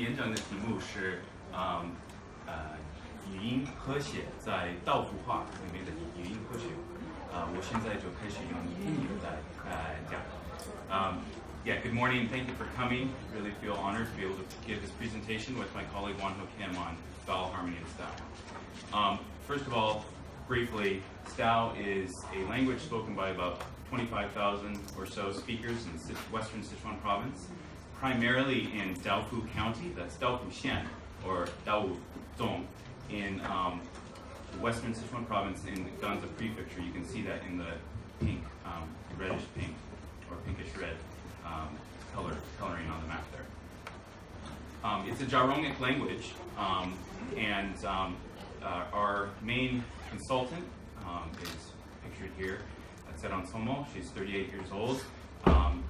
演讲的题目是语音和谐在道普话里面的语音和谐。我现在就开始用英语来讲。Yeah, good morning. Thank you for coming. Really feel honored to be able to give this presentation with my colleague Guangzhou Kim on vowel harmony and Stau. First of all, briefly, Stau is a language spoken by about 25,000 or so speakers in western Sichuan province, primarily in Daofu County, that's Daofu Xian, or Dao Dong, in western Sichuan province in the Guangzhou prefecture. You can see that in the pink, reddish pink, or pinkish red coloring on the map there. It's a Jaronic language, and our main consultant is pictured here. Tseran Somo. She's 38 years old,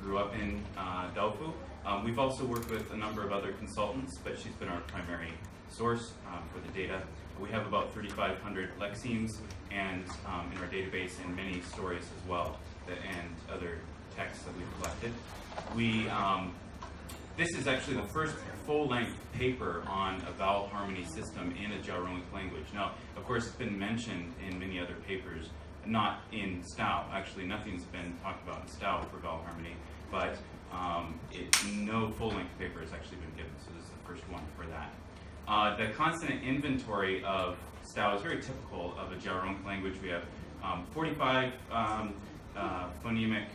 grew up in Daofu. We've also worked with a number of other consultants, but she's been our primary source for the data. We have about 3,500 lexemes and in our database, and many stories as well, and other texts that we've collected. This is actually the first full-length paper on a vowel harmony system in a Jaronic language. Now, of course, it's been mentioned in many other papers, not in Stau. Actually, nothing's been talked about in Stau for vowel harmony, but no full-length paper has actually been given, so this is the first one for that. The consonant inventory of Stau is very typical of a Jaronic language. We have 45 phonemic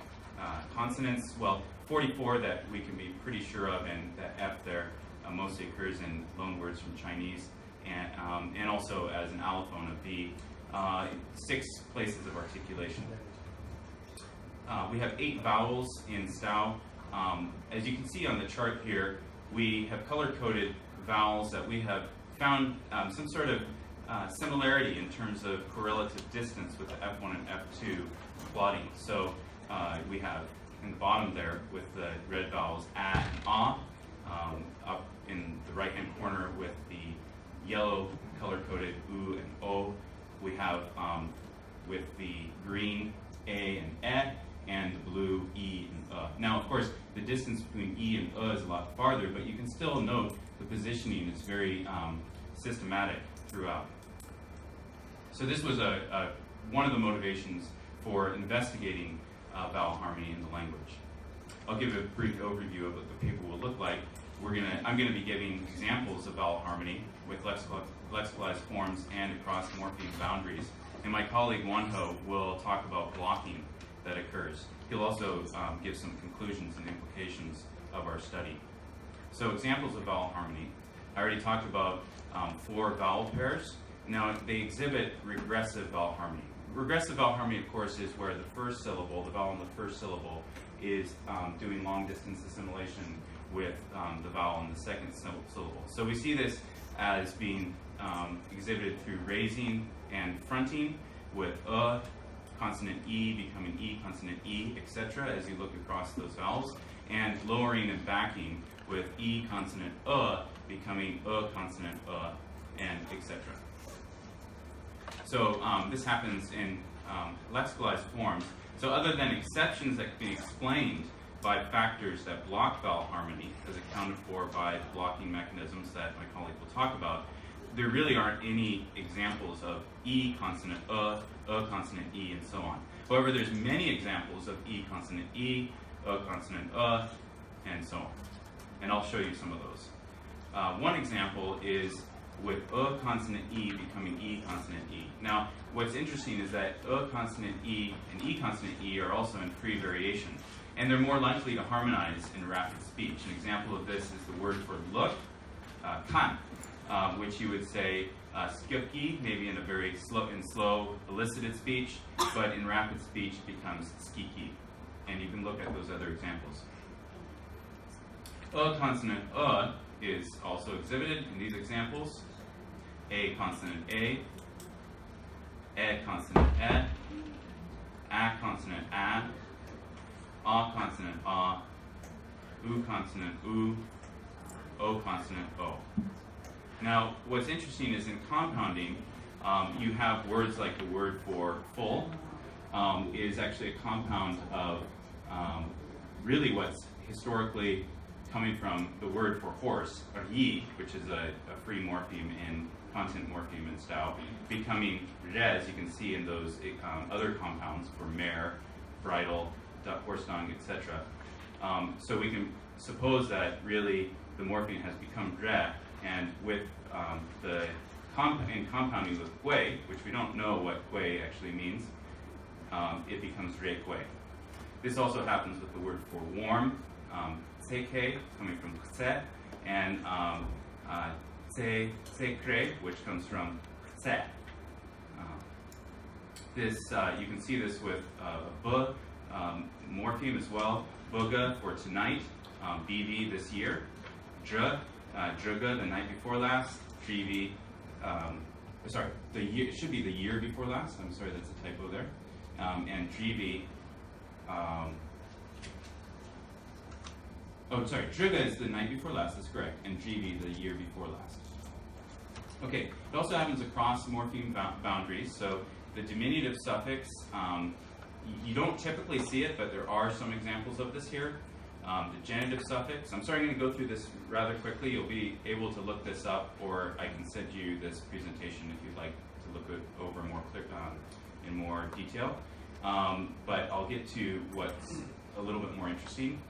consonants, well, 44 that we can be pretty sure of, and that F there mostly occurs in loan words from Chinese, and also as an allophone of B. 6 places of articulation. We have 8 vowels in Stau. As you can see on the chart here, we have color-coded vowels that we have found some sort of similarity in terms of correlative distance with the F1 and F2 plotting. So we have in the bottom there with the red vowels A and A, up in the right-hand corner with the yellow color-coded U and O. We have with the green A and E, and the blue E and Now, of course, the distance between E and is a lot farther, but you can still note the positioning is very systematic throughout. So this was one of the motivations for investigating vowel harmony in the language. I'll give a brief overview of what the paper will look like. I'm going to be giving examples of vowel harmony with lexicalized forms and across morpheme boundaries. And my colleague Guangzhou will talk about blocking that occurs. He'll also give some conclusions and implications of our study. So examples of vowel harmony. I already talked about 4 vowel pairs. Now they exhibit regressive vowel harmony. Regressive vowel harmony, of course, is where the first syllable, the vowel in the first syllable, is doing long distance assimilation with the vowel in the second syllable. So we see this as being exhibited through raising and fronting with consonant E becoming E, consonant E, etc. as you look across those vowels, and lowering and backing with E consonant becoming consonant and etc. So this happens in lexicalized forms. So other than exceptions that can be explained by factors that block vowel harmony, as accounted for by the blocking mechanisms that my colleague will talk about, there really aren't any examples of E consonant consonant E, and so on. However, there's many examples of E consonant E, consonant and so on. And I'll show you some of those. One example is with consonant E becoming E consonant E. Now, what's interesting is that consonant E and E consonant E are also in free variation, and they're more likely to harmonize in rapid speech. An example of this is the word for look, kan, which you would say skipki, maybe in a very slow elicited speech, but in rapid speech becomes skiki. And you can look at those other examples. Consonant is also exhibited in these examples. A consonant A, consonant A consonant A, consonant A, U consonant U, O consonant O. Now, what's interesting is in compounding, you have words like the word for full is actually a compound of really what's historically coming from the word for horse, or yi, which is a free morpheme and consonant morpheme in Stau, becoming re, as you can see in those other compounds for mare, bridle, horse dung, etc. So we can suppose that really the morpheme has become re, and with in compounding with gui, which we don't know what gui actually means, it becomes re gui. This also happens with the word for warm, seke, coming from kse, and sekre, which comes from kse. This you can see this with bu morpheme as well. Buga for tonight, BV this year, dr, druga the night before last, GV. Sorry, the year, it should be the year before last. I'm sorry, that's a typo there. And GV. Druga is the night before last, that's correct, and GV the year before last. Okay, it also happens across morpheme boundaries, so the diminutive suffix, you don't typically see it, but there are some examples of this here. The genitive suffix, I'm sorry, I'm going to go through this rather quickly. You'll be able to look this up, or I can send you this presentation if you'd like to look it over more in more detail. But I'll get to what's a little bit more interesting.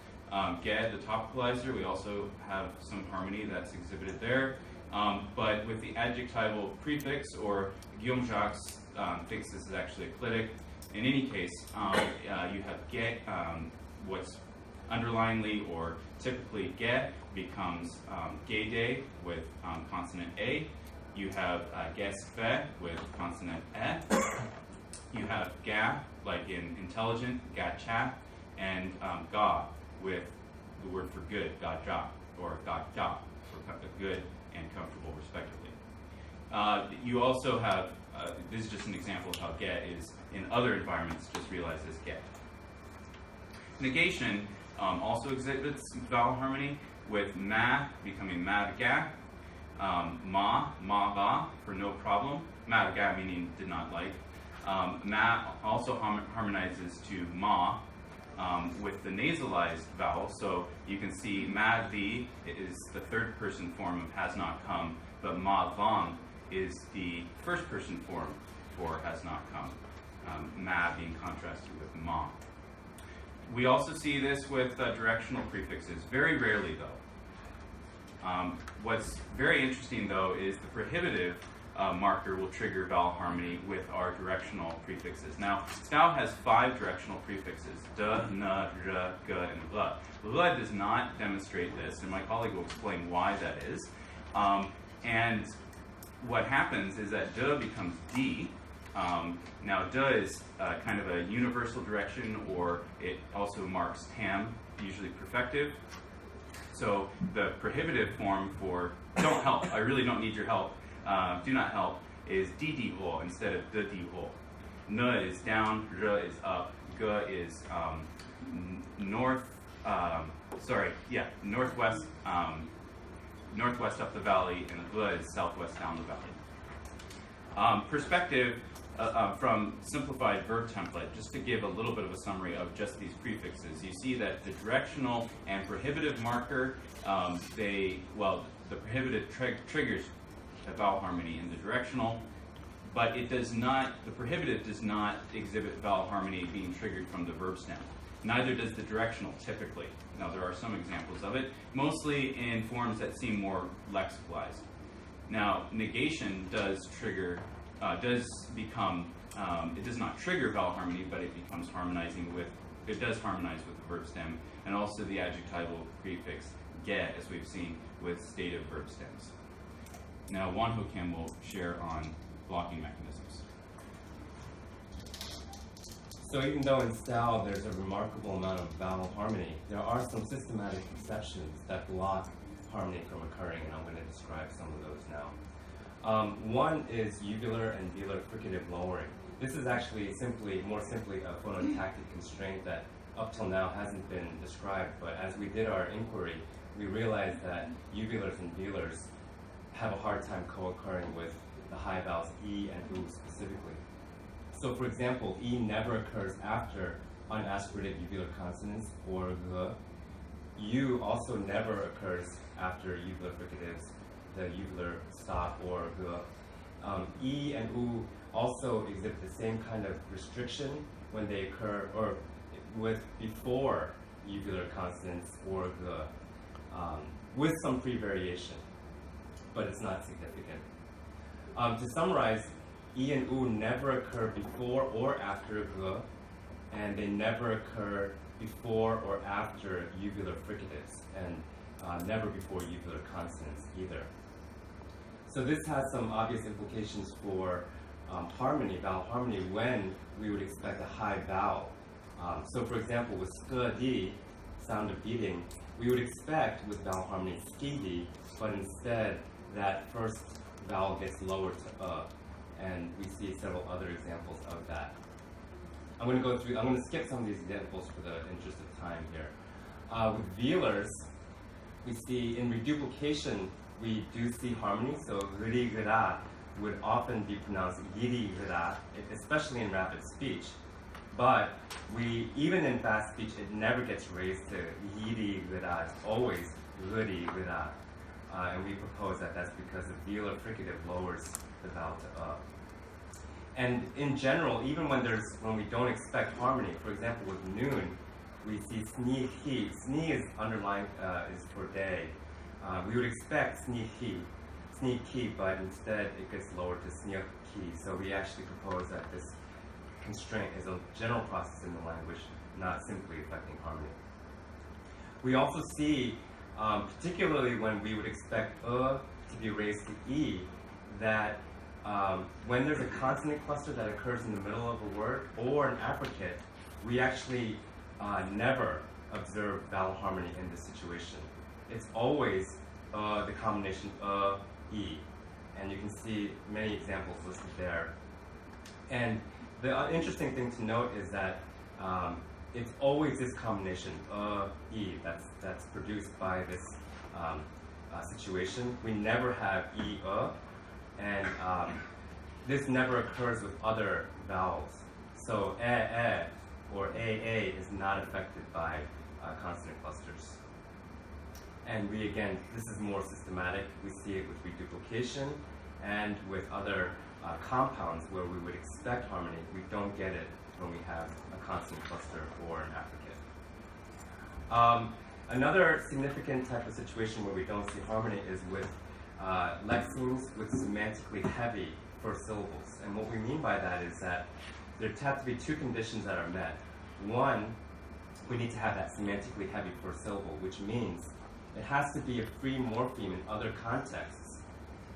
Ge, the topicalizer, we also have some harmony that's exhibited there. But with the adjectival prefix, or Guillaume Jacques thinks this is actually eclitic. In any case, you have ge, what's underlyingly or typically ge becomes ge with consonant a. You have ge with consonant e. You have ga, like in intelligent, ga cha, and ga with the word for good, ga ja, or ga ja, for good and comfortable, respectively. You also have, this is just an example of how ge is in other environments, just realized as ge. Negation also exhibits vowel harmony, with ma becoming ma ga, ma va for no problem, ma ga meaning did not like. Ma also harmonizes to ma with the nasalized vowel, so you can see ma vi is the third person form of has not come, but ma vang is the first person form for has not come, ma being contrasted with ma. We also see this with directional prefixes, very rarely though. What's very interesting though is the prohibitive marker will trigger vowel harmony with our directional prefixes. Now, Stau has 5 directional prefixes, de, ne, re, ge, and le. Le does not demonstrate this, and my colleague will explain why that is. And what happens is that de becomes d. Now, de is kind of a universal direction, or it also marks tam, usually perfective. So the prohibitive form for don't help, I really don't need your help, do not help, is di ho instead of de ho. Ne is down, re is up, ge is northwest up the valley, and le is southwest down the valley. Perspective from simplified verb template, just to give a little bit of a summary of just these prefixes. You see that the directional and prohibitive marker, the prohibitive triggers a vowel harmony in the directional, but it does not, the prohibitive does not exhibit vowel harmony being triggered from the verb stem. Neither does the directional typically. Now there are some examples of it, mostly in forms that seem more lexicalized. Now negation does trigger, it does not trigger vowel harmony, but it becomes harmonizing with, it does harmonize with the verb stem, and also the adjectival prefix ge, as we've seen with stative verb stems. Now, Wan Ho Kim will share on blocking mechanisms. So even though in Stau there's a remarkable amount of vowel harmony, there are some systematic exceptions that block harmony from occurring, and I'm going to describe some of those now. One is uvular and velar fricative lowering. This is actually more simply a phonotactic constraint that up till now hasn't been described, but as we did our inquiry, we realized that uvulars and velars have a hard time co-occurring with the high vowels E and U specifically. So for example, E never occurs after unaspirated uvular consonants or G, U also never occurs after uvular fricatives, the uvular stop or G. E and U also exhibit the same kind of restriction when they occur, or with before uvular consonants or G, with some pre-variation, but it's not significant. To summarize, E and U never occur before or after G, and they never occur before or after uvular fricatives, and never before uvular consonants either. So this has some obvious implications for harmony, vowel harmony, when we would expect a high vowel. So for example, with sk-di, sound of eating, we would expect with vowel harmony ski-di, but instead that first vowel gets lowered to and we see several other examples of that. I'm going to skip some of these examples for the interest of time here. With velars, we see in reduplication, we do see harmony, so ri-gra would often be pronounced yiri-gra, especially in rapid speech. But even in fast speech, it never gets raised to yiri-gra, it's always ri-gra. And we propose that that's because the velar fricative lowers the vowel to And in general, even when we don't expect harmony, for example with noon, we see sni-hi. Sni is underlined is for day. We would expect sni-hi, but instead it gets lowered to sni-hi. So we actually propose that this constraint is a general process in the language, not simply affecting harmony. We also see, particularly when we would expect to be raised to e, that when there's a consonant cluster that occurs in the middle of a word or an affricate, we actually never observe vowel harmony in this situation. It's always the combination e, and you can see many examples listed there. And the interesting thing to note is that it's always this combination e that's produced by this situation. We never have e and this never occurs with other vowels. So or a is not affected by consonant clusters. And this is more systematic. We see it with reduplication and with other compounds where we would expect harmony. We don't get it when we have a consonant cluster or an affricate. Another significant type of situation where we don't see harmony is with lexemes with semantically heavy first syllables. And what we mean by that is that there have to be two conditions that are met. One, we need to have that semantically heavy first syllable, which means it has to be a free morpheme in other contexts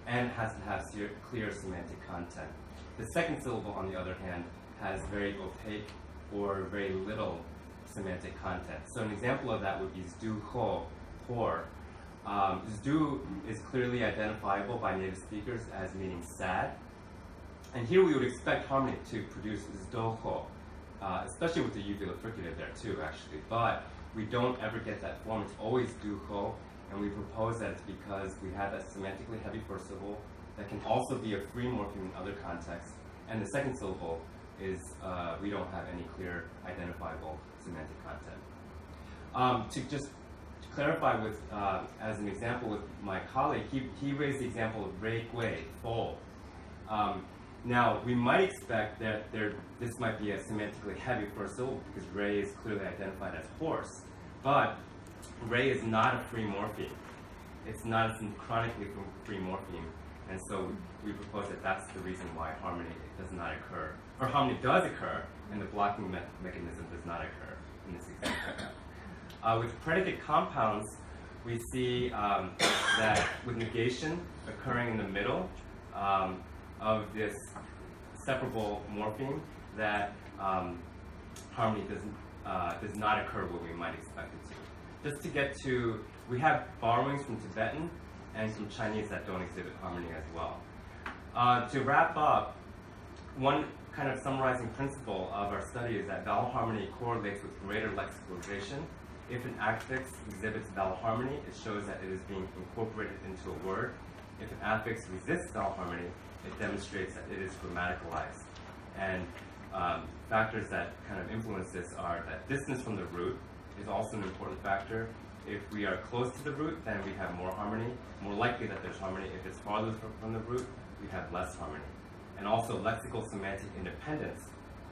and it has to have clear semantic content. The second syllable, on the other hand, has very opaque or very little semantic content. So an example of that would be zdu ho, hor. Zdu is clearly identifiable by native speakers as meaning sad. And here we would expect harmony to produce zdoho, especially with the uvular fricative there too, actually. But we don't ever get that form. It's always duho, and we propose that it's because we have that semantically heavy first syllable that can also be a free morpheme in other contexts. And the second syllable is we don't have any clear identifiable semantic content. To just clarify with, as an example with my colleague, he raised the example of rei gui, full. Now, we might expect that this might be a semantically heavy first syllable because rei is clearly identified as horse, but rei is not a free morpheme. It's not a synchronically free morpheme, and so we propose that that's the reason why harmony does not occur. Or harmony does occur, and the blocking mechanism does not occur in this example. With predicate compounds, we see that with negation occurring in the middle of this separable morpheme, that harmony does not occur where we might expect it to. Just to get to, we have borrowings from Tibetan and from Chinese that don't exhibit harmony as well. To wrap up, one kind of summarizing principle of our study is that vowel harmony correlates with greater lexicalization. If an affix exhibits vowel harmony, it shows that it is being incorporated into a word. If an affix resists vowel harmony, it demonstrates that it is grammaticalized. And factors that kind of influence this are that distance from the root is also an important factor. If we are close to the root, then we have more harmony, more likely that there's harmony. If it's farther from the root, we have less harmony. And also lexical semantic independence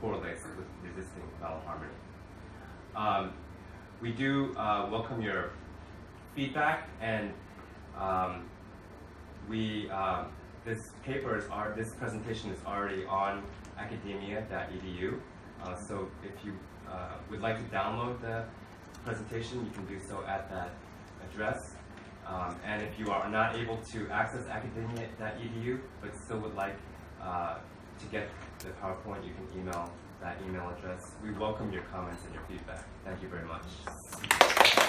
correlates with resisting vowel harmony. We do welcome your feedback, and this presentation is already on academia.edu. So if you would like to download the presentation, you can do so at that address. And if you are not able to access academia.edu but still would like to get the PowerPoint, you can email that email address. We welcome your comments and your feedback. Thank you very much.